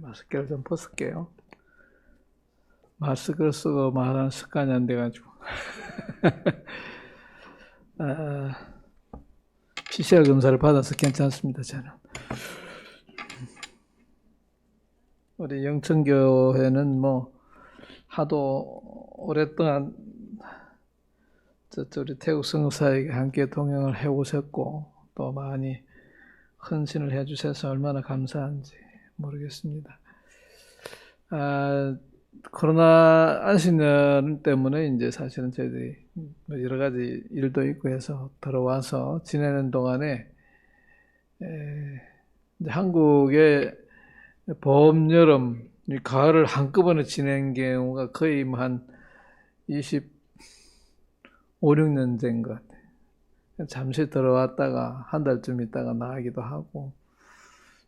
마스크를 좀 벗을게요. 마스크를 쓰고 말하는 습관이 안 돼가지고. PCR 검사를 받아서 괜찮습니다, 저는. 우리 영천교회는 뭐, 하도 오랫동안 우리 태국 선교사에게 함께 동행을 해오셨고, 또 많이 헌신을 해주셔서 얼마나 감사한지 모르겠습니다. 코로나 안식년 때문에 이제 사실은 저희들이 여러 가지 일도 있고 해서 들어와서 지내는 동안에 이제 한국의 봄, 여름, 가을을 한꺼번에 지낸 경우가 거의 한 25, 6년 된 것 같아요. 잠시 들어왔다가 한 달쯤 있다가 나가기도 하고,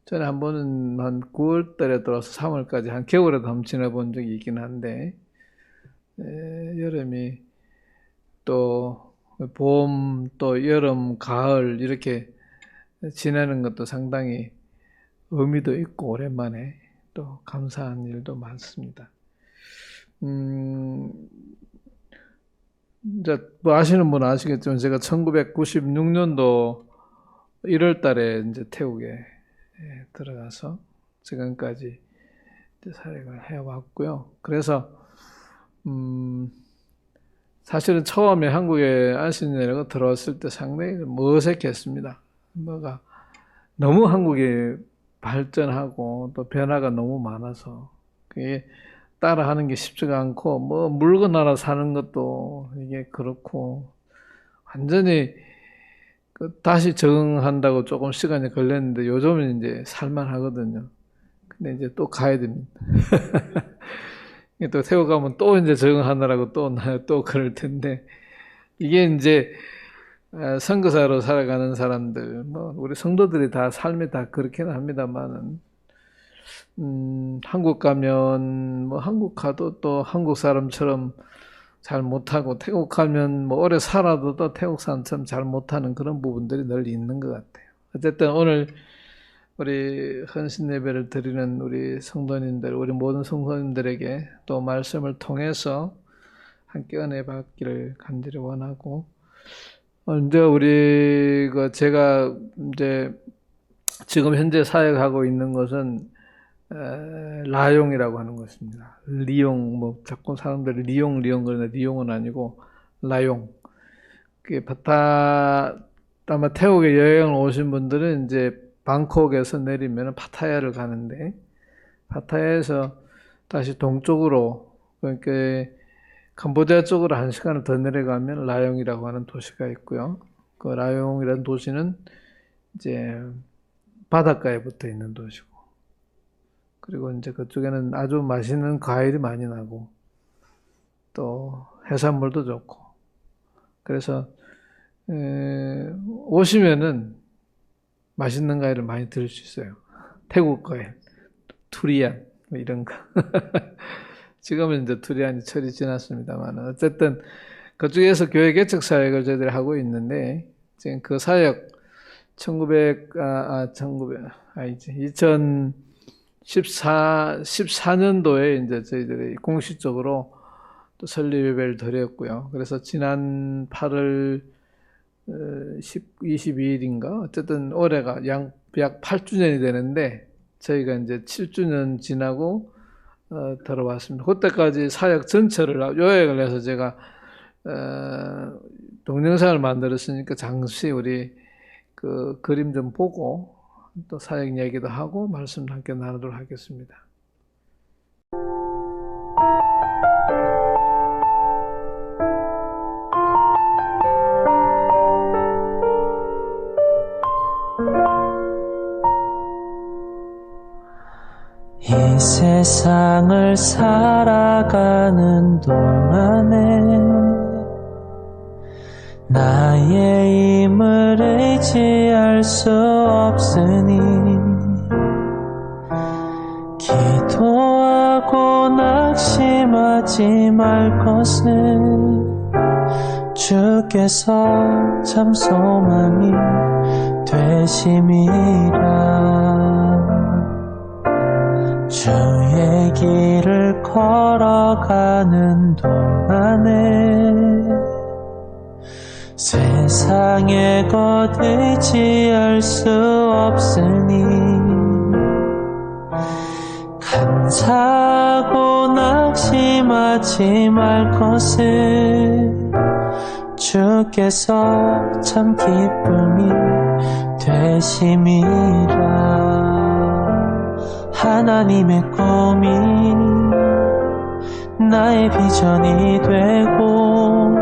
전에 한 번은 한 9월 달에 들어와서 3월까지 한 겨울에도 한번 지내본 적이 있긴 한데, 여름이 또 봄, 또 여름, 가을 이렇게 지내는 것도 상당히 의미도 있고 오랜만에 또 감사한 일도 많습니다. 이제 뭐 아시는 분은 아시겠지만 제가 1996년도 1월 달에 이제 태국에 들어가서 지금까지 사역을 해왔고요. 그래서 사실은 처음에 한국에 안식년이라고 들어왔을 때 상당히 어색했습니다. 뭐가 너무 한국이 발전하고 또 변화가 너무 많아서 그게 따라하는 게 쉽지가 않고, 뭐 물건 하나 사는 것도 이게 그렇고 완전히 다시 적응한다고 조금 시간이 걸렸는데 요즘은 이제 살만하거든요. 근데 이제 또 가야 됩니다. 또 태국 가면 또 이제 적응하느라고 또 그럴 텐데, 이게 이제 선교사로 살아가는 사람들, 뭐 우리 성도들이 다 삶이 다 그렇게는 합니다만은, 한국 가면 뭐 한국 가도 또 한국 사람처럼 잘 못하고, 태국 가면 뭐 오래 살아도 또 태국 사람처럼 잘 못하는 그런 부분들이 늘 있는 것 같아요. 어쨌든 오늘 우리 헌신 예배를 드리는 우리 성도님들, 우리 모든 성도님들에게 또 말씀을 통해서 함께 은혜 받기를 간절히 원하고, 이제 제가 이제 지금 현재 사역하고 있는 것은 라용이라고 하는 것입니다. 리용, 뭐 자꾸 사람들이 리용 그러는데 리용은 아니고 라용. 그게 아마 태국에 여행을 오신 분들은 이제 방콕에서 내리면 파타야를 가는데, 파타야에서 다시 동쪽으로, 그러니까 캄보디아 쪽으로 1시간을 더 내려가면 라용이라고 하는 도시가 있고요. 그 라용이라는 도시는 이제 바닷가에 붙어 있는 도시고, 그리고 이제 그쪽에는 아주 맛있는 과일이 많이 나고 또 해산물도 좋고, 그래서 오시면은 맛있는 과일을 많이 들을 수 있어요. 태국 과일, 투리안 뭐 이런 거. 지금은 이제 투리안이 철이 지났습니다만, 어쨌든 그쪽에서 교회 개척 사역을 저희들이 하고 있는데, 지금 그 사역 2014년도에 이제 저희들이 공식적으로 또 설립 예배를 드렸고요. 그래서 지난 8월 22일인가 어쨌든 올해가 약 8주년이 되는데, 저희가 이제 7주년 지나고 들어왔습니다. 그때까지 사역 전체를 요약을 해서 제가 동영상을 만들었으니까 잠시 우리 그 그림 좀 보고 또 사역 이야기도 하고 말씀도 함께 나누도록 하겠습니다. 이 세상을 살아가는 동안에 나의 힘을 의지할 수 없으니, 기도하고 낙심하지 말 것은 주께서 참 소망이 되심이라. 주의 길을 걸어가는 동안에 세상의 것 의지할 수 없으니 감사하고 낙심하지 말 것을 주께서 참 기쁨이 되심이라. 하나님의 꿈이 나의 비전이 되고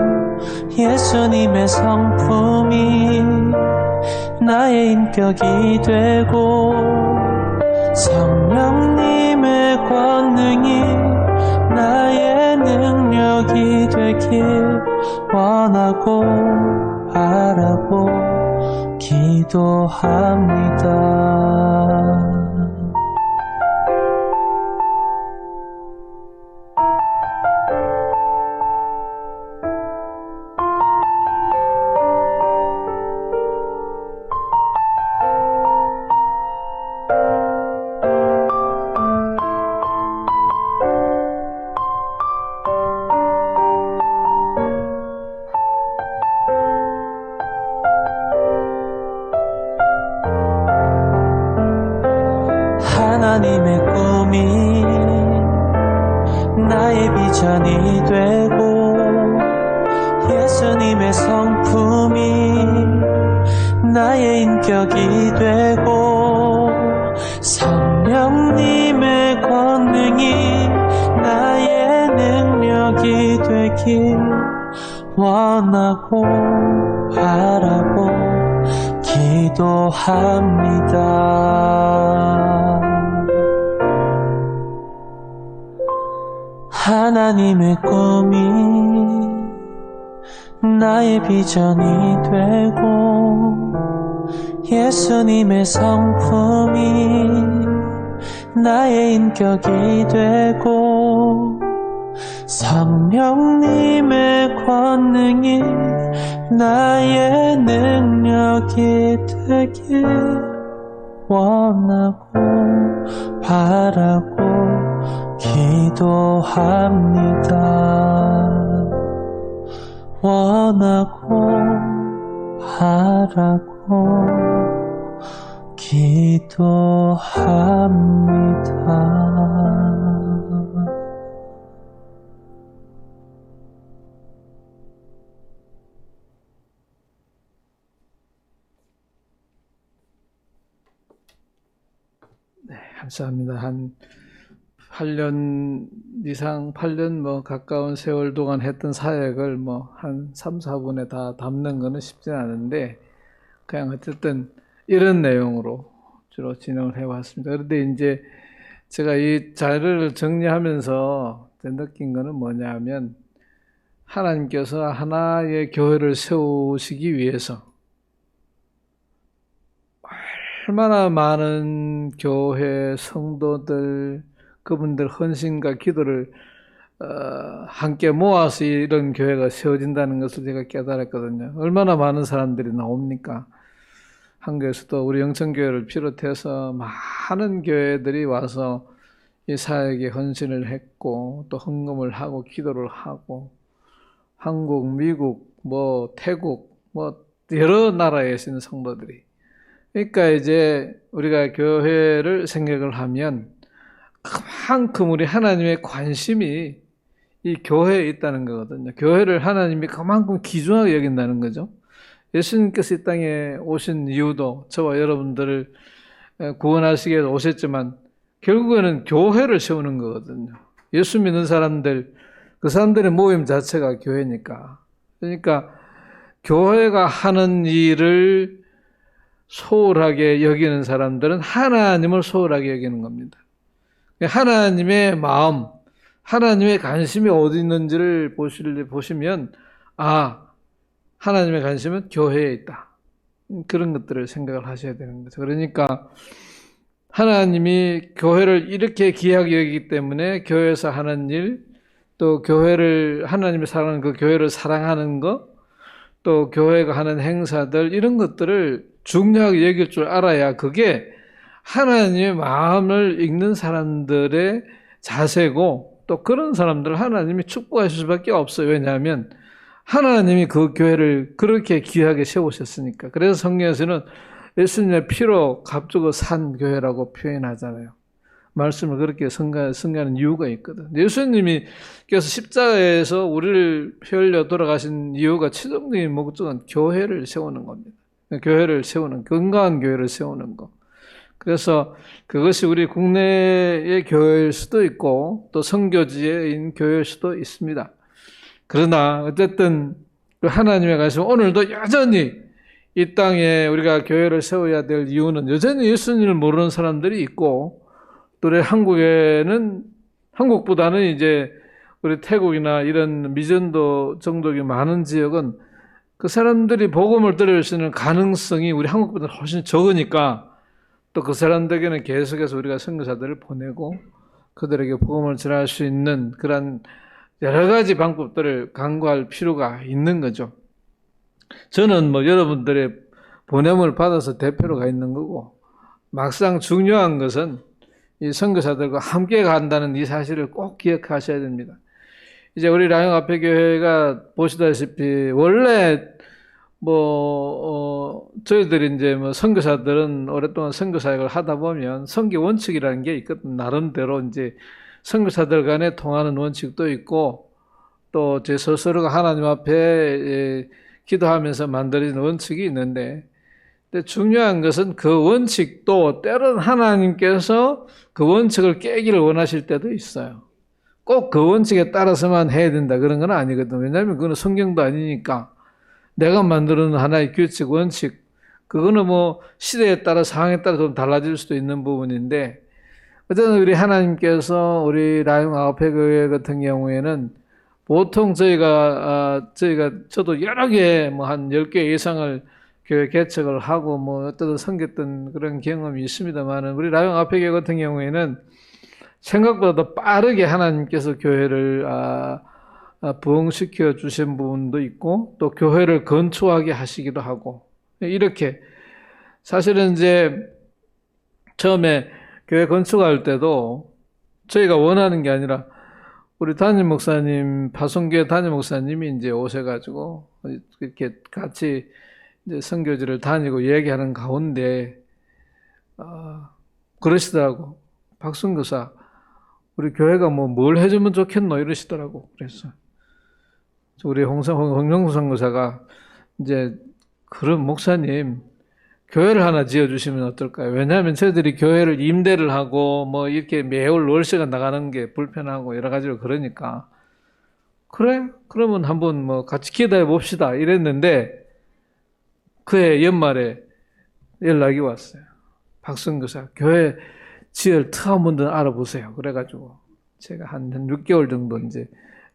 예수님의 성품이 나의 인격이 되고 성령님의 권능이 나의 능력이 되길 원하고 바라고 기도합니다. 하나님의 꿈이 나의 비전이 되고 예수님의 성품이 나의 인격이 되고 성령님의 권능이 나의 능력이 되길 원하고 바라고 기도합니다. 하나님의 꿈이 나의 비전이 되고 예수님의 성품이 나의 인격이 되고 성령님의 권능이 나의 능력이 되길 원하고 바라고 기도합니다. 원하고 바라고 기도합니다. 네, 감사합니다. 한 8년 이상, 8년 가까운 세월 동안 했던 사역을 한 3, 4분에 다 담는 거는 쉽지 않은데, 그냥 어쨌든 이런 내용으로 주로 진행을 해왔습니다. 그런데 이제 제가 이 자료를 정리하면서 느낀 거는 뭐냐면, 하나님께서 하나의 교회를 세우시기 위해서 얼마나 많은 교회 성도들, 그분들 헌신과 기도를 함께 모아서 이런 교회가 세워진다는 것을 제가 깨달았거든요. 얼마나 많은 사람들이 나옵니까? 한국에서도 우리 영천교회를 비롯해서 많은 교회들이 와서 이 사역에 헌신을 했고 또 헌금을 하고 기도를 하고 한국, 미국, 태국, 여러 나라에 있는 성도들이. 그러니까 이제 우리가 교회를 생각을 하면 그만큼 우리 하나님의 관심이 이 교회에 있다는 거거든요. 교회를 하나님이 그만큼 귀중하게 여긴다는 거죠. 예수님께서 이 땅에 오신 이유도 저와 여러분들을 구원하시기 위해서 오셨지만 결국에는 교회를 세우는 거거든요. 예수 믿는 사람들, 그 사람들의 모임 자체가 교회니까. 그러니까 교회가 하는 일을 소홀하게 여기는 사람들은 하나님을 소홀하게 여기는 겁니다. 하나님의 마음, 하나님의 관심이 어디 있는지를 보시면 하나님의 관심은 교회에 있다. 그런 것들을 생각을 하셔야 되는 거죠. 그러니까 하나님이 교회를 이렇게 귀하게 여기기 때문에 교회에서 하는 일, 또 교회를, 하나님이 사랑하는 그 교회를 사랑하는 것, 또 교회가 하는 행사들, 이런 것들을 중요하게 여길 줄 알아야 그게 하나님의 마음을 읽는 사람들의 자세고 또 그런 사람들을 하나님이 축복하실 수밖에 없어요. 왜냐하면 하나님이 그 교회를 그렇게 귀하게 세우셨으니까. 그래서 성경에서는 예수님의 피로 값주고 산 교회라고 표현하잖아요. 말씀을 그렇게 승가하는 이유가 있거든. 예수님께서 십자가에서 우리를 피 흘려 돌아가신 이유가 최종적인 목적은 교회를 세우는 겁니다. 교회를 세우는, 건강한 교회를 세우는 거. 그래서 그것이 우리 국내의 교회일 수도 있고 또 선교지인 교회일 수도 있습니다. 그러나 어쨌든 그 하나님의 가르침 오늘도 여전히 이 땅에 우리가 교회를 세워야 될 이유는 여전히 예수님을 모르는 사람들이 있고 또 우리 한국에는 한국보다는 이제 우리 태국이나 이런 미전도 정독이 많은 지역은 그 사람들이 복음을 들을 수 있는 가능성이 우리 한국보다 훨씬 적으니까 또 그 사람들에게는 계속해서 우리가 선교사들을 보내고 그들에게 복음을 전할 수 있는 그런 여러 가지 방법들을 강구할 필요가 있는 거죠. 저는 뭐 여러분들의 보냄을 받아서 대표로 가 있는 거고 막상 중요한 것은 이 선교사들과 함께 간다는 이 사실을 꼭 기억하셔야 됩니다. 이제 우리 라용 앞에 교회가 보시다시피 원래 저희들이 이제 선교사들은 오랫동안 선교 사역을 하다 보면 선교 원칙이라는 게 있거든. 나름대로 이제 선교사들 간에 통하는 원칙도 있고 또 제 스스로가 하나님 앞에 기도하면서 만들어진 원칙이 있는데 근데 중요한 것은 그 원칙도 때로는 하나님께서 그 원칙을 깨기를 원하실 때도 있어요. 꼭 그 원칙에 따라서만 해야 된다 그런 건 아니거든. 왜냐하면 그건 성경도 아니니까 내가 만들어 놓은 하나의 규칙, 원칙 그거는 시대에 따라 상황에 따라 좀 달라질 수도 있는 부분인데 어쨌든 우리 하나님께서 우리 라용 아홉회 교회 같은 경우에는 보통 저도 여러 개, 한 10개 이상을 교회 개척을 하고, 어떤 섬겼던 그런 경험이 있습니다만은, 우리 라용 아홉회 교회 같은 경우에는 생각보다 더 빠르게 하나님께서 교회를, 부흥시켜 주신 부분도 있고, 또 교회를 건축하게 하시기도 하고, 이렇게. 사실은 이제, 처음에 교회 건축할 때도 저희가 원하는 게 아니라, 우리 담임 목사님, 파송교회 담임 목사님이 이제 오셔가지고, 이렇게 같이 이제 선교지를 다니고 얘기하는 가운데, 그러시더라고. 박순교사, 우리 교회가 뭘 해주면 좋겠노? 이러시더라고. 그래서, 우리 홍영수 선교사가 이제, 그럼 목사님, 교회를 하나 지어주시면 어떨까요? 왜냐하면 저희들이 교회를 임대를 하고 이렇게 매월 월세가 나가는 게 불편하고 여러 가지로 그러니까 그래? 그러면 한번 같이 기도해 봅시다 이랬는데 그해 연말에 연락이 왔어요. 박선교사 교회 지을 터 한 번 더 알아보세요. 그래가지고 제가 한 6개월 정도 이제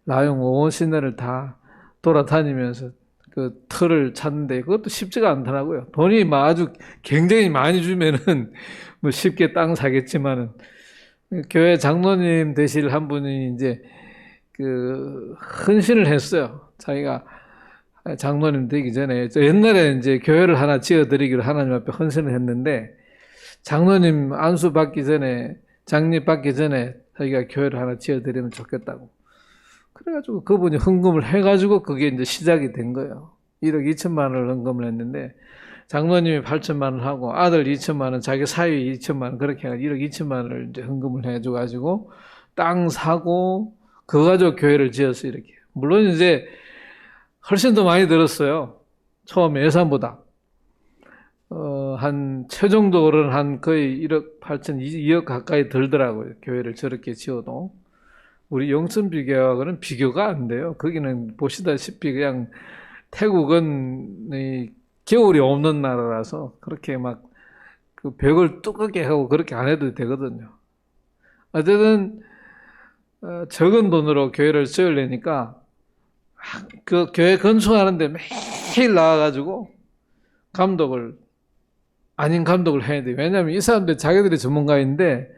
라용 온 시내를 다 돌아다니면서 그 터를 찾는데 그것도 쉽지가 않더라고요. 돈이 아주 굉장히 많이 주면은 쉽게 땅 사겠지만은 교회 장로님 되실 한 분이 이제 그 헌신을 했어요. 자기가 장로님 되기 전에 옛날에 이제 교회를 하나 지어드리기로 하나님 앞에 헌신을 했는데 장로님 안수 받기 전에 장립 받기 전에 자기가 교회를 하나 지어드리면 좋겠다고. 그래가지고 그분이 헌금을 해가지고 그게 이제 시작이 된 거예요. 1억 2천만 원을 헌금을 했는데 장로님이 8천만 원 하고 아들 2천만 원, 자기 사위 2천만 원 그렇게 해가지고 1억 2천만 원을 이제 헌금을 해줘가지고 땅 사고 그거 가지고 교회를 지었어요. 이렇게. 물론 이제 훨씬 더 많이 들었어요. 처음에 예산보다. 한 최종적으로는 한 거의 1억 8천, 2억 가까이 들더라고요. 교회를 저렇게 지어도. 우리 영천 비교하고는 비교가 안 돼요. 거기는 보시다시피 그냥 태국은 이 겨울이 없는 나라라서 그렇게 그 벽을 두껍게 하고 그렇게 안 해도 되거든요. 어쨌든 적은 돈으로 교회를 지으려니까 그 교회 건축하는데 매일 나와가지고 아닌 감독을 해야 돼요. 왜냐하면 이 사람들 자기들이 전문가인데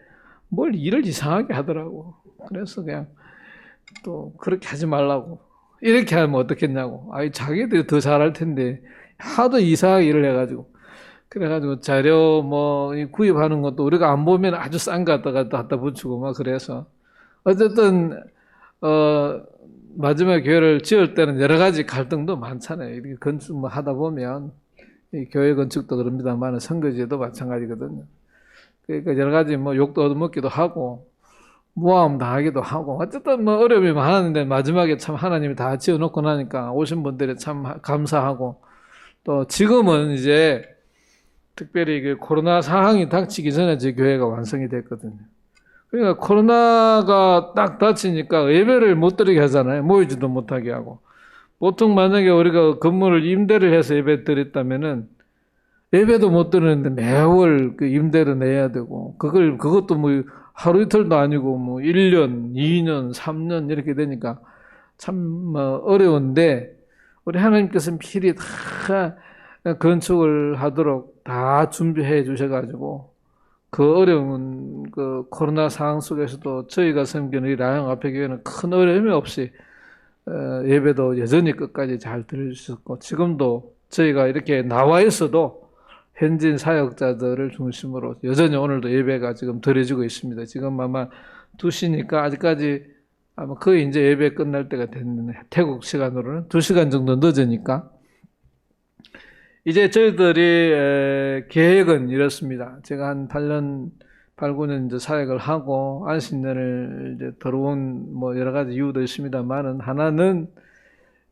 뭘 일을 이상하게 하더라고. 그래서 그냥 또 그렇게 하지 말라고. 이렇게 하면 어떻겠냐고. 자기들이 더 잘할 텐데 하도 이상하게 일을 해가지고. 그래가지고 자료 구입하는 것도 우리가 안 보면 아주 싼 거 갖다 붙이고 막 그래서 어쨌든 마지막에 교회를 지을 때는 여러 가지 갈등도 많잖아요. 이렇게 건축 하다 보면 이 교회 건축도 그럽니다만 선거지도 마찬가지거든요. 그러니까 여러 가지 욕도 얻어먹기도 하고 모함 당하기도 하고 어쨌든 어려움이 많았는데 마지막에 참 하나님이 다 지어놓고 나니까 오신 분들이 참 감사하고 또 지금은 이제 특별히 그 코로나 상황이 닥치기 전에 제 교회가 완성이 됐거든요. 그러니까 코로나가 딱 닥치니까 예배를 못 드리게 하잖아요. 모이지도 못하게 하고. 보통 만약에 우리가 건물을 임대를 해서 예배 드렸다면은 예배도 못 드리는데 매월 그 임대를 내야 되고 그것도 하루 이틀도 아니고 1년, 2년, 3년 이렇게 되니까 참 어려운데 우리 하나님께서 미리 다 건축을 하도록 다 준비해 주셔가지고 그 어려운 그 코로나 상황 속에서도 저희가 섬기는 이 라영 앞에 교회는 큰 어려움이 없이 예배도 여전히 끝까지 잘 드릴 수 있었고 지금도 저희가 이렇게 나와 있어도 현지인 사역자들을 중심으로 여전히 오늘도 예배가 지금 드려지고 있습니다. 지금 아마 2시니까 아직까지 아마 거의 이제 예배 끝날 때가 됐는데 태국 시간으로는 2시간 정도 늦으니까 이제 저희들이 계획은 이렇습니다. 제가 한 8년, 8, 9년 이제 사역을 하고 안식년을 이제 들어온 여러 가지 이유도 있습니다만은 하나는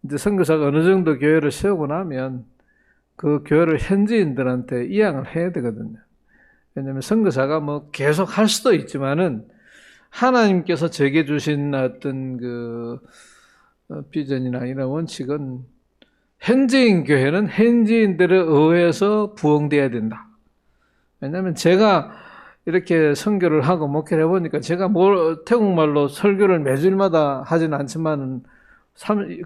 이제 선교사가 어느 정도 교회를 세우고 나면 그 교회를 현지인들한테 이양을 해야 되거든요. 왜냐하면 선교사가 계속 할 수도 있지만은 하나님께서 제게 주신 어떤 그 비전이나 이런 원칙은 현지인 교회는 현지인들에 의해서 부흥돼야 된다. 왜냐하면 제가 이렇게 선교를 하고 목회를 해보니까 제가 태국말로 설교를 매주일마다 하지는 않지만은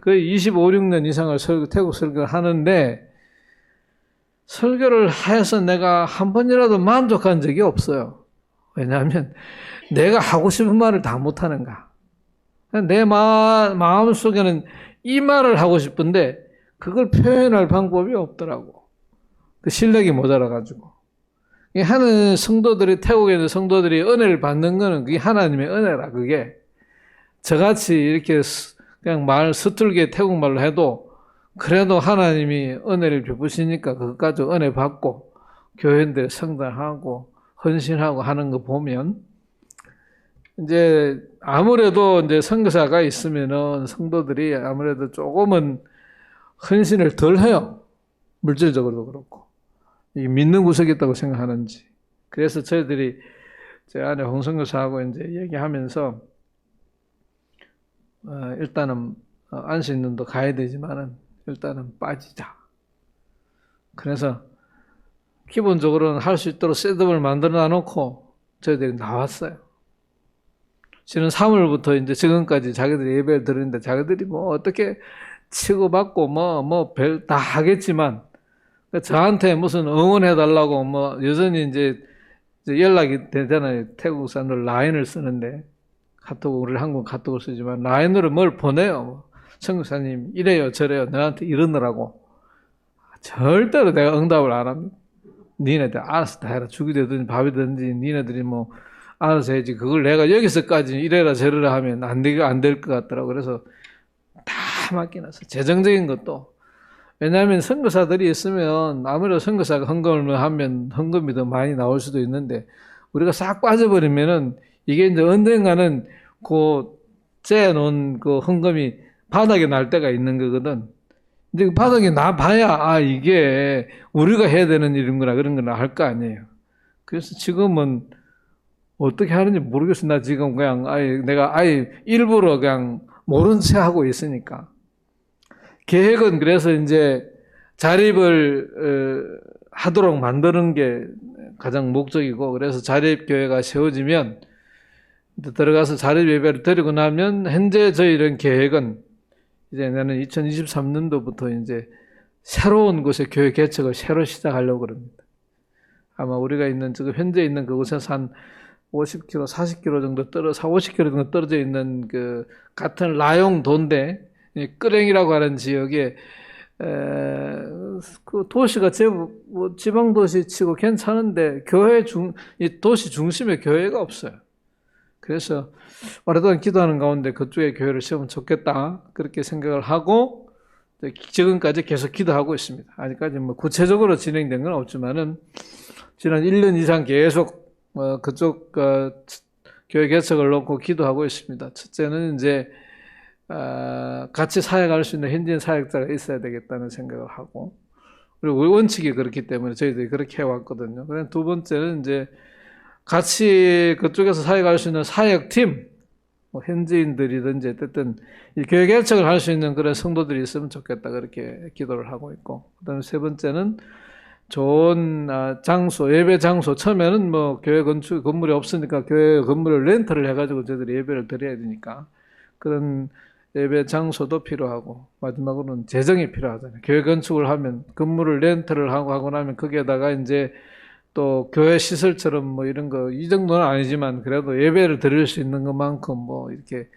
거의 25, 6년 이상을 태국 설교를 하는데 설교를 해서 내가 한 번이라도 만족한 적이 없어요. 왜냐하면 내가 하고 싶은 말을 다 못하는가. 내 마음속에는 이 말을 하고 싶은데 그걸 표현할 방법이 없더라고. 그 실력이 모자라가지고. 하는 태국에 있는 성도들이 은혜를 받는 거는 그게 하나님의 은혜라, 그게. 저같이 이렇게 그냥 서툴게 태국말로 해도 그래도 하나님이 은혜를 베푸시니까 그것까지 은혜 받고 교회인들 성장하고 헌신하고 하는 거 보면 이제 아무래도 이제 선교사가 있으면은 성도들이 아무래도 조금은 헌신을 덜 해요. 물질적으로도 그렇고. 믿는 구석이 있다고 생각하는지. 그래서 저희들이 제 아내 홍선교사하고 이제 얘기하면서 일단은 안식년도 가야 되지만은 일단은 빠지자. 그래서 기본적으로는 할 수 있도록 셋업을 만들어 놓고 저희들이 나왔어요. 지난 3월부터 이제 지금까지 자기들이 예배를 드리는데 자기들이 어떻게 치고받고 별 다 하겠지만 저한테 무슨 응원해달라고 여전히 이제 연락이 되잖아요. 태국 사람들 라인을 쓰는데 우리 한국 카톡을 쓰지만 라인으로 뭘 보내요. 선교사님 이래요 저래요 너한테 이러느라고 절대로 내가 응답을 안 합니다. 니네들 알아서 다 해라. 죽이 되든지 밥이 되든지 니네들이 알아서 해야지. 그걸 내가 여기서까지 이래라 저래라 하면 안 될 것 같더라고. 그래서 다 맡겨놨어. 재정적인 것도. 왜냐하면 선교사들이 있으면 아무래도 선교사가 헌금을 하면 헌금이 더 많이 나올 수도 있는데 우리가 싹 빠져버리면은 이게 이제 언젠가는 그 째놓은 그 헌금이 바닥에 날 때가 있는 거거든. 근데 그 바닥에 나봐야 이게 우리가 해야 되는 일인구나 그런 거나 할 거 아니에요. 그래서 지금은 어떻게 하는지 모르겠어. 나 지금 그냥 내가 일부러 그냥 모른 채 하고 있으니까. 계획은 그래서 이제 자립을 하도록 만드는 게 가장 목적이고 그래서 자립교회가 세워지면 들어가서 자립 예배를 드리고 나면 현재 저희는 계획은 이제 나는 2023년도부터 이제 새로운 곳에 교회 개척을 새로 시작하려고 그럽니다. 아마 우리가 있는 지금 현재 있는 그곳에서 한 50km, 40km 정도 50km 정도 떨어져 있는 그 같은 라용 도인데 끄랭이라고 하는 지역에 그 도시가 제법 뭐 지방 도시 치고 괜찮은데 이 도시 중심에 교회가 없어요. 그래서 오랫동안 기도하는 가운데 그쪽에 교회를 세우면 좋겠다 그렇게 생각을 하고 지금까지 계속 기도하고 있습니다. 아직까지 뭐 구체적으로 진행된 건 없지만은 지난 1년 이상 계속 그쪽 교회 개척을 놓고 기도하고 있습니다. 첫째는 이제 같이 사역할 수 있는 현지인 사역자가 있어야 되겠다는 생각을 하고, 그리고 우리 원칙이 그렇기 때문에 저희들이 그렇게 해왔거든요. 그다음 두 번째는 이제 같이 그쪽에서 사역할 수 있는 사역팀, 뭐 현지인들이든지 어쨌든 이 교회 개척을 할 수 있는 그런 성도들이 있으면 좋겠다 그렇게 기도를 하고 있고, 그다음에 세 번째는 좋은 장소, 예배 장소. 처음에는 뭐 교회 건물이 없으니까 교회 건물을 렌트를 해가지고 저희들이 예배를 드려야 되니까 그런 예배 장소도 필요하고, 마지막으로는 재정이 필요하잖아요. 교회 건축을 하면 건물을 렌트를 하고 나면 거기에다가 이제 또 교회 시설처럼 뭐 이런 거 이 정도는 아니지만 그래도 예배를 드릴 수 있는 것만큼 뭐 이렇게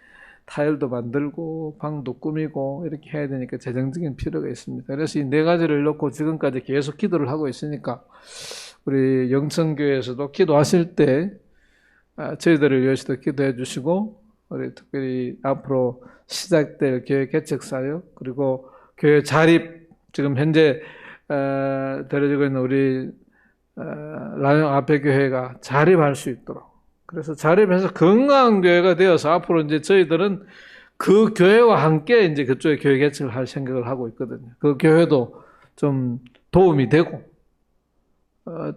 타일도 만들고 방도 꾸미고 이렇게 해야 되니까 재정적인 필요가 있습니다. 그래서 이 네 가지를 놓고 지금까지 계속 기도를 하고 있으니까 우리 영천교회에서도 기도하실 때 저희들을 위해서도 기도해 주시고, 우리 특별히 앞으로 시작될 교회 개척 사역, 그리고 교회 자립, 지금 현재 되어지고 있는 우리 라용 앞에 교회가 자립할 수 있도록, 그래서 자립해서 건강한 교회가 되어서 앞으로 이제 저희들은 그 교회와 함께 이제 그쪽에 교회 개척을 할 생각을 하고 있거든요. 그 교회도 좀 도움이 되고,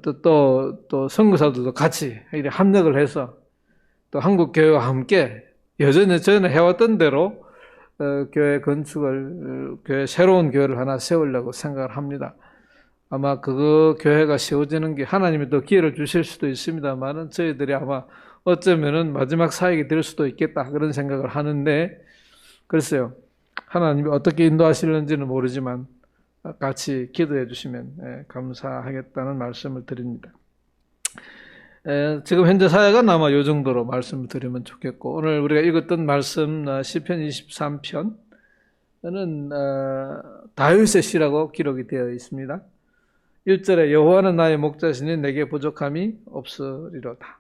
또 선교사들도 같이 이렇게 합력을 해서 또 한국 교회와 함께 여전히 저희는 해왔던 대로 교회 건축을, 새로운 교회를 하나 세우려고 생각을 합니다. 아마 그 교회가 세워지는 게 하나님이 또 기회를 주실 수도 있습니다만은 저희들이 아마 어쩌면은 마지막 사역이 될 수도 있겠다 그런 생각을 하는데, 글쎄요, 하나님이 어떻게 인도하시는지는 모르지만 같이 기도해 주시면 감사하겠다는 말씀을 드립니다. 지금 현재 사역은 아마 이 정도로 말씀을 드리면 좋겠고, 오늘 우리가 읽었던 말씀 시편 23편은 다윗의 시라고 기록이 되어 있습니다. 1절에 여호와는 나의 목자시니 내게 부족함이 없으리로다.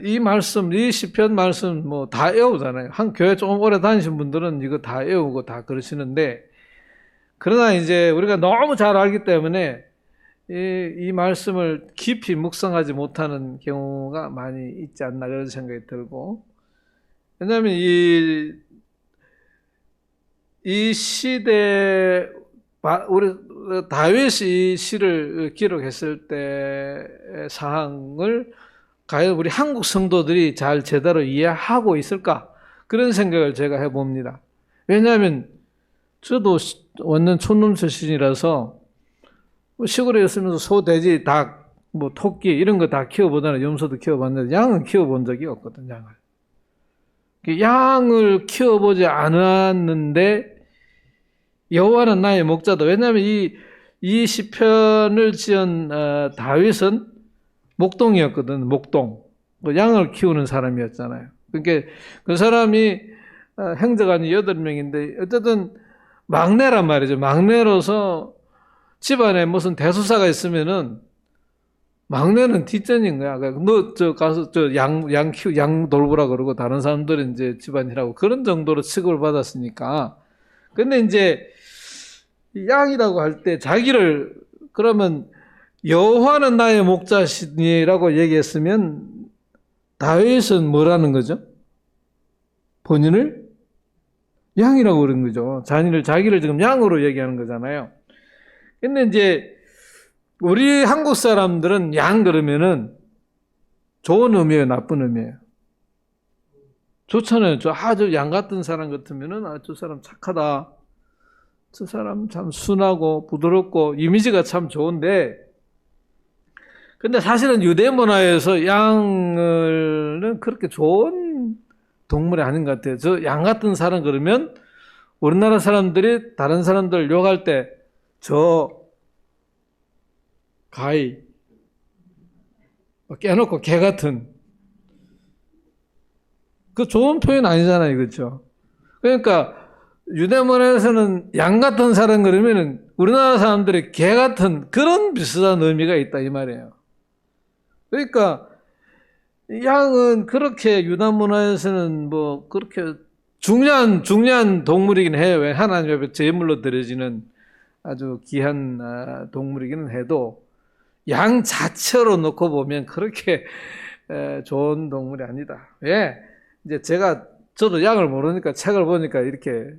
이 말씀, 이 시편 말씀 뭐 다 외우잖아요. 한 교회 조금 오래 다니신 분들은 이거 다 외우고 다 그러시는데, 그러나 이제 우리가 너무 잘 알기 때문에 이 말씀을 깊이 묵상하지 못하는 경우가 많이 있지 않나 그런 생각이 들고, 왜냐하면 이 시대, 우리 다윗이 이 시를 기록했을 때의 사항을 과연 우리 한국 성도들이 잘 제대로 이해하고 있을까? 그런 생각을 제가 해봅니다. 왜냐하면 저도 완전 촌놈 출신이라서 시골에 있으면서 소, 돼지, 닭, 뭐 토끼 이런 거 다 키워보잖아요. 염소도 키워봤는데 양은 키워본 적이 없거든, 양을. 양을 키워보지 않았는데 여호와는 나의 목자다. 왜냐하면 이 시편을 지은 다윗은 목동이었거든, 목동. 양을 키우는 사람이었잖아요. 그러니까 그 사람이 형제간이 8명인데 어쨌든 막내란 말이죠. 막내로서 집안에 무슨 대소사가 있으면은 막내는 뒷전인 거야. 너 가서 양 돌보라 그러고 다른 사람들은 이제 집안이라고 그런 정도로 취급을 받았으니까. 근데 이제 양이라고 할 때 자기를 그러면 여호와는 나의 목자시니라고 얘기했으면 다윗은 뭐라는 거죠? 본인을 양이라고 그런 거죠. 자기를 지금 양으로 얘기하는 거잖아요. 근데 이제 우리 한국 사람들은 양 그러면은 좋은 의미예요, 나쁜 의미예요? 좋잖아요. 저 양 같은 사람 같으면은 저 사람 착하다. 저 사람 참 순하고 부드럽고 이미지가 참 좋은데, 근데 사실은 유대 문화에서 양은 그렇게 좋은 동물이 아닌 것 같아요. 저 양 같은 사람 그러면 우리나라 사람들이 다른 사람들 욕할 때 저 가히 깨놓고 개 같은, 그 좋은 표현 아니잖아요, 그렇죠? 그러니까 유대 문화에서는 양 같은 사람 그러면은 우리나라 사람들이 개 같은 그런 비슷한 의미가 있다 이 말이에요. 그러니까 양은 그렇게 유다 문화에서는 뭐 그렇게 중요한 동물이긴 해요. 왜 하나님 앞에 제물로 드려지는 아주 귀한 동물이기는 해도 양 자체로 놓고 보면 그렇게 좋은 동물이 아니다. 왜? 이제 저도 양을 모르니까 책을 보니까 이렇게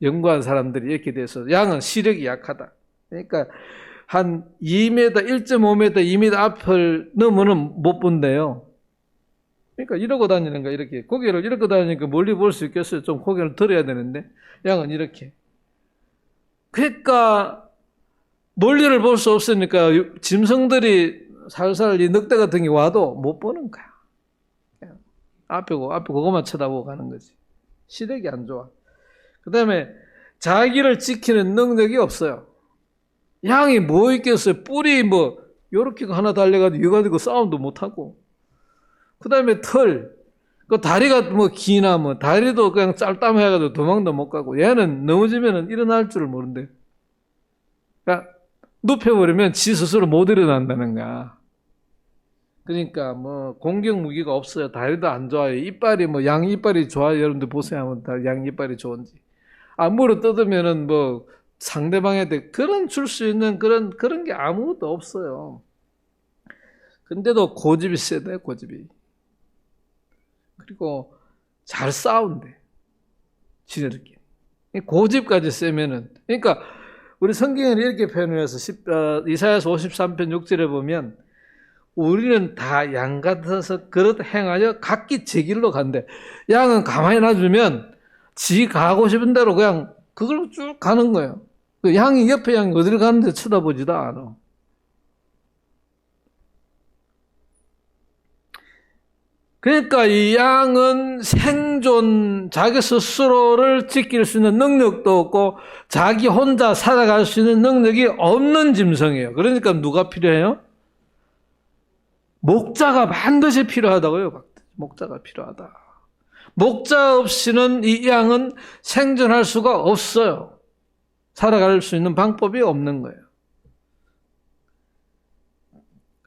연구한 사람들이 이렇게 돼서 양은 시력이 약하다. 그러니까 한 2m, 1.5m, 2m 앞을 넘으면 못 본대요. 그러니까 이러고 다니는 거야, 이렇게. 고개를 이렇게 다니니까 멀리 볼 수 있겠어요. 좀 고개를 들어야 되는데. 양은 이렇게. 그러니까 멀리를 볼 수 없으니까 짐승들이 살살 이 늑대 같은 게 와도 못 보는 거야. 그냥 앞에 그것만 쳐다보고 가는 거지. 시력이 안 좋아. 그 다음에 자기를 지키는 능력이 없어요. 양이 뭐 있겠어요? 뿔이 뭐 요렇게 하나 달려가지고 이거 가지고 싸움도 못하고. 그 다음에 털, 그 다리가 뭐 기나 뭐 다리도 그냥 짤땀해가지고 도망도 못 가고. 얘는 넘어지면은 일어날 줄을 모른대. 그러니까 눕혀버리면 지 스스로 못 일어난다는 거야. 그러니까 뭐 공격 무기가 없어요. 다리도 안 좋아요. 이빨이 뭐 양 이빨이 좋아요. 여러분들 보세요. 한번 양 이빨이 좋은지. 물어 뜯으면은 뭐 상대방한테 그런 줄 수 있는 그런 게 아무것도 없어요. 근데도 고집이 세대, 고집이. 그리고 잘 싸운대. 지네들끼리. 고집까지 세면은. 그러니까 우리 성경에는 이렇게 표현을 해서 이사야서 53편 6절에 보면 우리는 다 양 같아서 그릇 행하여 각기 제 길로 간대. 양은 가만히 놔두면 지 가고 싶은 대로 그냥 그걸로 쭉 가는 거예요. 그 양이 옆에 양이 어디를 가는데 쳐다보지도 않아. 그러니까 이 양은 자기 스스로를 지킬 수 있는 능력도 없고 자기 혼자 살아갈 수 있는 능력이 없는 짐승이에요. 그러니까 누가 필요해요? 목자가 반드시 필요하다고요. 목자가 필요하다. 목자 없이는 이 양은 생존할 수가 없어요. 살아갈 수 있는 방법이 없는 거예요.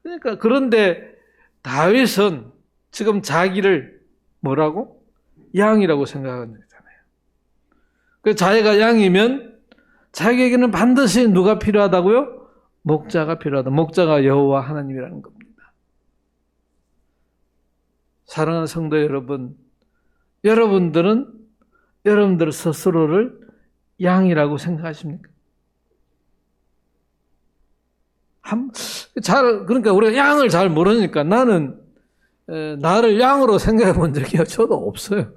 그러니까 그런데 다윗은 지금 자기를 뭐라고? 양이라고 생각하는 거잖아요. 그 자기가 양이면 자기에게는 반드시 누가 필요하다고요? 목자가 필요하다. 목자가 여호와 하나님이라는 겁니다. 사랑하는 성도 여러분, 여러분들은 여러분들 스스로를 양이라고 생각하십니까? 그러니까 우리가 양을 잘 모르니까 나를 양으로 생각해 본 적이 저도 없어요.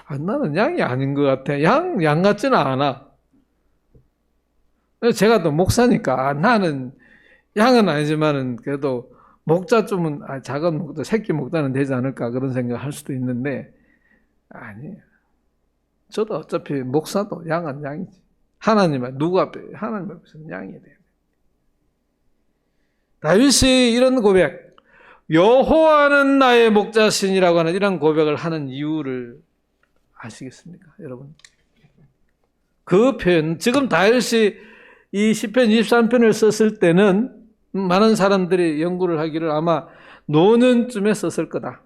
나는 양이 아닌 것 같아. 양 같지는 않아. 제가 또 목사니까 나는 양은 아니지만은 그래도 목자쯤은 작은 목자, 새끼 목자는 되지 않을까 그런 생각을 할 수도 있는데 아니에요. 저도 어차피 목사도 양은 양이지. 하나님 앞에서는 양이 돼요. 다윗이 이런 고백, 여호와는 나의 목자신이라고 하는 이런 고백을 하는 이유를 아시겠습니까, 여러분? 그 표현, 지금 다윗이 이 시편 23편을 썼을 때는 많은 사람들이 연구를 하기를 아마 노년쯤에 썼을 거다.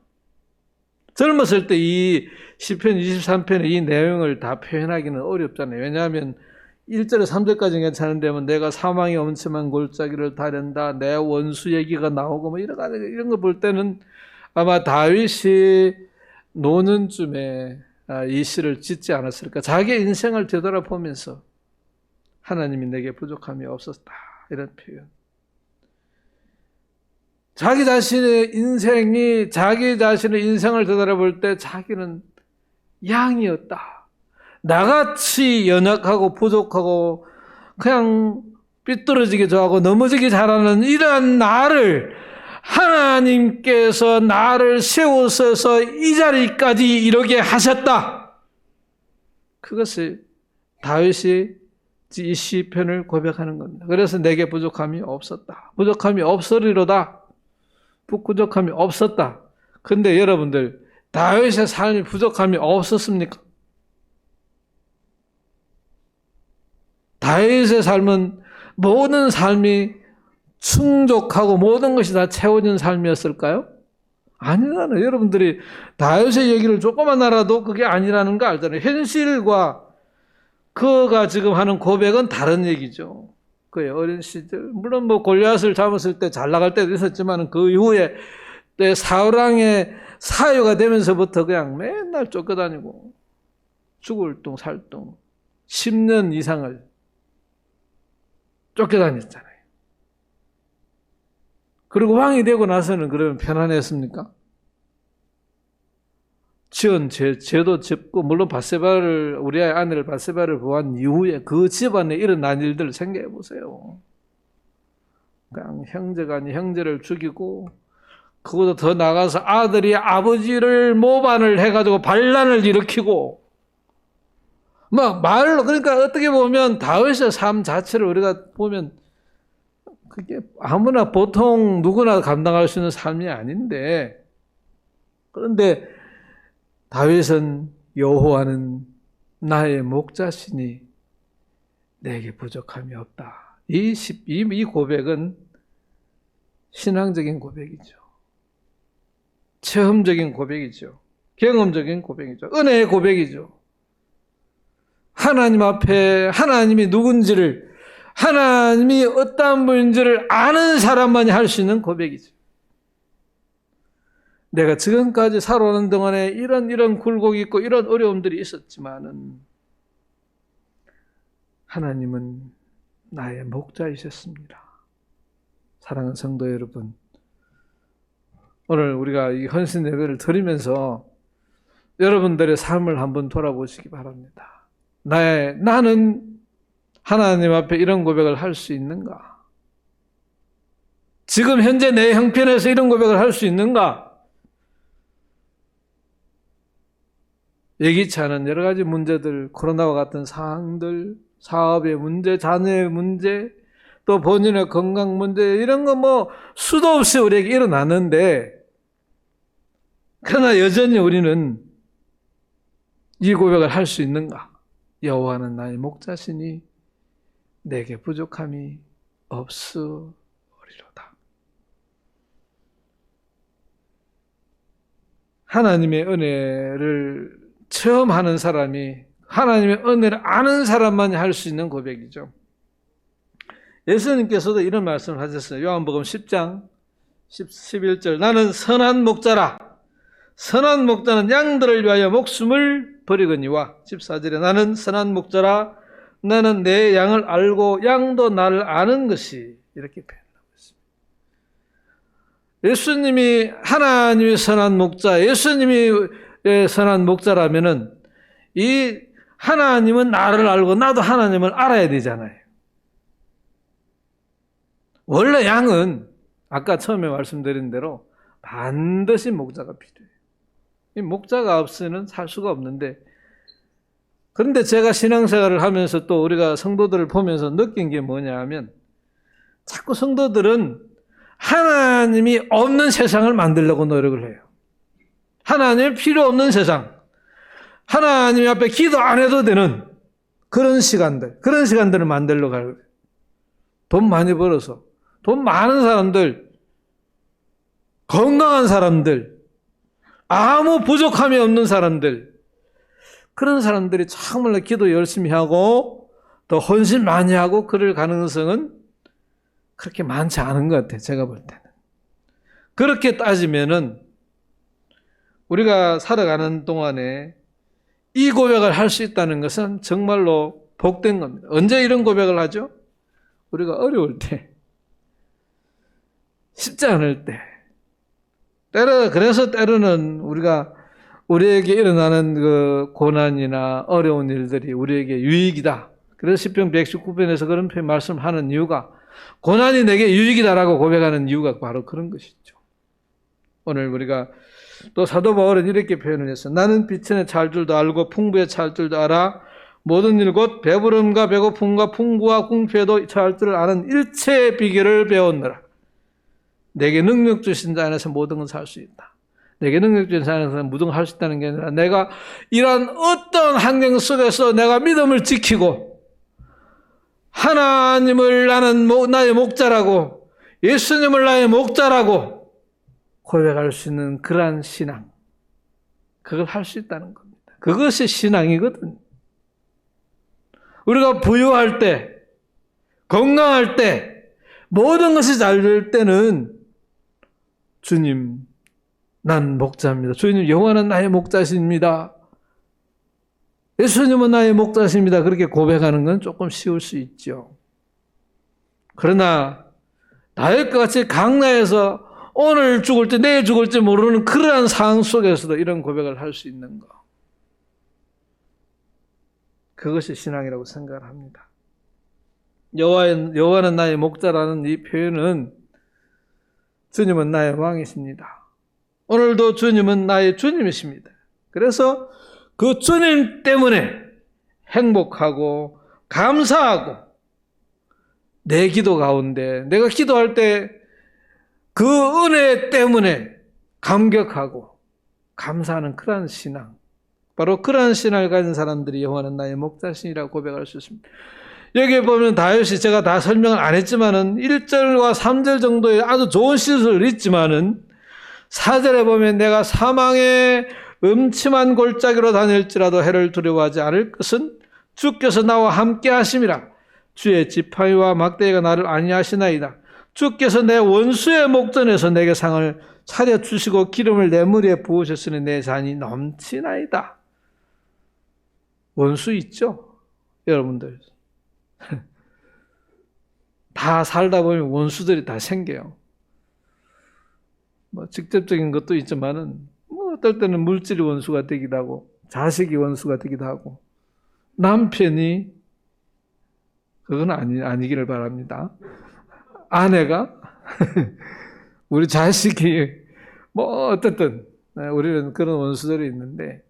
젊었을 때 이 시편 23편의 이 내용을 다 표현하기는 어렵잖아요. 왜냐하면 1절에 3절까지는 괜찮은데 내가 사망의 엄침한 골짜기를 다른다. 내 원수 얘기가 나오고 뭐 이런 거 볼 때는 아마 다윗이 노년쯤에 이 시를 짓지 않았을까. 자기 인생을 되돌아보면서 하나님이 내게 부족함이 없었다. 이런 표현. 자기 자신의 인생을 되돌아볼 때 자기는 양이었다. 나같이 연약하고 부족하고 그냥 삐뚤어지게 좋아하고 넘어지기 잘하는 이러한 나를 하나님께서 나를 세우셔서 이 자리까지 이르게 하셨다. 그것이 다윗이 이 시편을 고백하는 겁니다. 그래서 내게 부족함이 없었다. 부족함이 없으리로다. 부족함이 없었다. 근데 여러분들 다윗의 삶이 부족함이 없었습니까? 다윗의 삶은 모든 삶이 충족하고 모든 것이 다 채워진 삶이었을까요? 아니잖아요. 여러분들이 다윗의 얘기를 조금만 알아도 그게 아니라는 거 알잖아요. 현실과 그가 지금 하는 고백은 다른 얘기죠. 그의 어린 시절, 물론 뭐 골리앗을 잡았을 때 잘 나갈 때도 있었지만 그 이후에 사울왕의 사유가 되면서부터 그냥 맨날 쫓겨다니고 죽을 둥 살 둥 10년 이상을 쫓겨다녔잖아요. 그리고 왕이 되고 나서는 그러면 편안했습니까? 지은 죄도 짓고 물론 바세바를 우리의 아내를 바세바를 보한 이후에 그 집안에 일어난 일들을 생각해 보세요. 그냥 형제가 아닌 형제를 죽이고 그보다 더 나가서 아들이 아버지를 모반을 해가지고 반란을 일으키고 막 말로 그러니까 어떻게 보면 다윗의 삶 자체를 우리가 보면 그게 아무나 보통 누구나 감당할 수 있는 삶이 아닌데 그런데 다윗은 여호와는 나의 목자시니 내게 부족함이 없다. 이 고백은 신앙적인 고백이죠. 체험적인 고백이죠. 경험적인 고백이죠. 은혜의 고백이죠. 하나님 앞에 하나님이 누군지를 하나님이 어떠한 분인지를 아는 사람만이 할 수 있는 고백이죠. 내가 지금까지 살아오는 동안에 이런 굴곡이 있고 이런 어려움들이 있었지만은 하나님은 나의 목자이셨습니다. 사랑하는 성도 여러분, 오늘 우리가 이 헌신 예배를 드리면서 여러분들의 삶을 한번 돌아보시기 바랍니다. 나는 하나님 앞에 이런 고백을 할 수 있는가? 지금 현재 내 형편에서 이런 고백을 할 수 있는가? 예기치 않은 여러 가지 문제들, 코로나와 같은 상황들, 사업의 문제, 자녀의 문제, 또 본인의 건강 문제 이런 거 뭐 수도 없이 우리에게 일어나는데 그러나 여전히 우리는 이 고백을 할 수 있는가? 여호와는 나의 목자시니 내게 부족함이 없으리로다. 하나님의 은혜를 체험하는 사람이 하나님의 은혜를 아는 사람만이 할 수 있는 고백이죠. 예수님께서도 이런 말씀을 하셨어요. 요한복음 10장 11절 나는 선한 목자라. 선한 목자는 양들을 위하여 목숨을 버리거니와 14절에 나는 선한 목자라. 나는 내 양을 알고 양도 나를 아는 것이 이렇게 표현하고 있습니다. 예수님이 하나님의 선한 목자, 예수님이 선한 목자라면은 이 하나님은 나를 알고 나도 하나님을 알아야 되잖아요. 원래 양은 아까 처음에 말씀드린 대로 반드시 목자가 필요해요. 이 목자가 없이는 살 수가 없는데 그런데 제가 신앙생활을 하면서 또 우리가 성도들을 보면서 느낀 게 뭐냐 하면 자꾸 성도들은 하나님이 없는 세상을 만들려고 노력을 해요. 하나님이 필요 없는 세상, 하나님 앞에 기도 안 해도 되는 그런 시간들을 만들려고 하고 돈 많이 벌어서 돈 많은 사람들, 건강한 사람들, 아무 부족함이 없는 사람들 그런 사람들이 정말로 기도 열심히 하고 또 헌신 많이 하고 그럴 가능성은 그렇게 많지 않은 것 같아요. 제가 볼 때는. 그렇게 따지면은 우리가 살아가는 동안에 이 고백을 할 수 있다는 것은 정말로 복된 겁니다. 언제 이런 고백을 하죠? 우리가 어려울 때, 쉽지 않을 때. 그래서 때로는 우리에게 일어나는 그 고난이나 어려운 일들이 우리에게 유익이다. 그래서 시편 119편에서 그런 말씀을 하는 이유가 고난이 내게 유익이다라고 고백하는 이유가 바로 그런 것이죠. 오늘 우리가 또 사도 바울은 이렇게 표현을 했어요. 나는 비천에 찰 줄도 알고 풍부에 찰 줄도 알아 모든 일 곧 배부름과 배고픔과 풍부와 궁핍에도 찰 줄을 아는 일체의 비결을 배웠노라. 내게 능력 주신 자 안에서 모든 건 살 수 있다. 내게 능력 주신 자 안에서 모든 걸 할 수 있다는 게 아니라 내가 이러한 어떤 환경 속에서 내가 믿음을 지키고 하나님을 나는 나의 목자라고, 예수님을 나의 목자라고 고백할 수 있는 그러한 신앙, 그걸 할 수 있다는 겁니다. 그것이 신앙이거든. 우리가 부유할 때, 건강할 때, 모든 것이 잘 될 때는 주님, 난 목자입니다. 주님, 여호와는 나의 목자십니다. 예수님은 나의 목자십니다. 그렇게 고백하는 건 조금 쉬울 수 있죠. 그러나 다윗과 같이 강나에서 오늘 죽을지 내일 죽을지 모르는 그러한 상황 속에서도 이런 고백을 할 수 있는 것, 그것이 신앙이라고 생각을 합니다. 여호와는 나의 목자라는 이 표현은 주님은 나의 왕이십니다. 오늘도 주님은 나의 주님이십니다. 그래서 그 주님 때문에 행복하고 감사하고, 내 기도 가운데 내가 기도할 때 그 은혜 때문에 감격하고 감사하는 그러한 신앙, 바로 그러한 신앙을 가진 사람들이 여호와는 나의 목자시니라고 고백할 수 있습니다. 여기에 보면 다윗이, 제가 다 설명을 안 했지만은 1절과 3절 정도의 아주 좋은 시설을 있지만은 4절에 보면 내가 사망의 음침한 골짜기로 다닐지라도 해를 두려워하지 않을 것은 주께서 나와 함께 하심이라. 주의 지팡이와 막대기가 나를 안위하시나이다. 주께서 내 원수의 목전에서 내게 상을 차려주시고 기름을 내 머리에 부으셨으니 내 잔이 넘치나이다. 원수 있죠? 여러분들. 다 살다 보면 원수들이 다 생겨요. 뭐 직접적인 것도 있지만은, 뭐 어떨 때는 물질이 원수가 되기도 하고, 자식이 원수가 되기도 하고, 남편이, 그건 아니기를 바랍니다. 아내가, 우리 자식이, 뭐 어쨌든 우리는 그런 원수들이 있는데,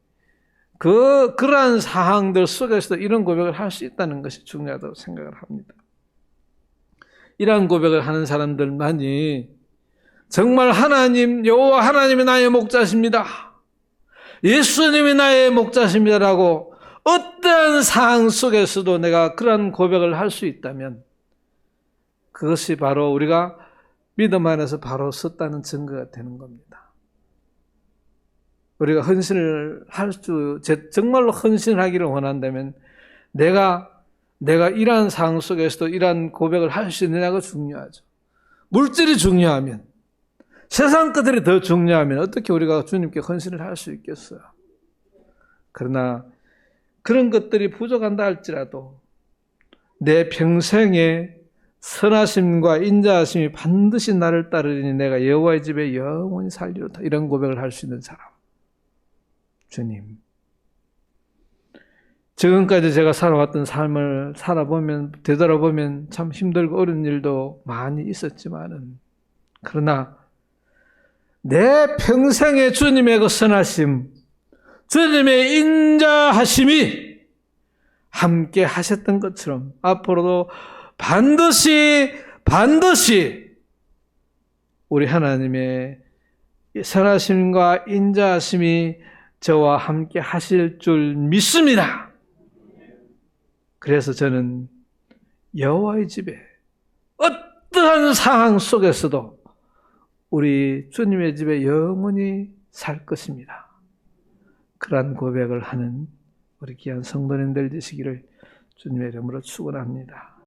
그러한 상황들 속에서도 이런 고백을 할 수 있다는 것이 중요하다고 생각을 합니다. 이러한 고백을 하는 사람들만이 정말 하나님, 여호와 하나님이 나의 목자십니다, 예수님이 나의 목자십니다라고 어떠한 상황 속에서도 내가 그러한 고백을 할 수 있다면, 그것이 바로 우리가 믿음 안에서 바로 섰다는 증거가 되는 겁니다. 우리가 헌신을 정말로 헌신을 하기를 원한다면, 내가 이러한 상황 속에서도 이러한 고백을 할 수 있느냐가 중요하죠. 물질이 중요하면, 세상 것들이 더 중요하면 어떻게 우리가 주님께 헌신을 할 수 있겠어요? 그러나 그런 것들이 부족한다 할지라도 내 평생에 선하심과 인자하심이 반드시 나를 따르리니 내가 여호와의 집에 영원히 살리로다. 이런 고백을 할 수 있는 사람. 주님, 지금까지 제가 살아왔던 삶을 되돌아보면 참 힘들고 어려운 일도 많이 있었지만은, 그러나 내 평생에 주님의 그 선하심, 주님의 인자하심이 함께 하셨던 것처럼 앞으로도 반드시 우리 하나님의 선하심과 인자하심이 저와 함께 하실 줄 믿습니다. 그래서 저는 여호와의 집에 어떠한 상황 속에서도 우리 주님의 집에 영원히 살 것입니다. 그러한 고백을 하는 우리 귀한 성도님들 되시기를 주님의 이름으로 축원합니다.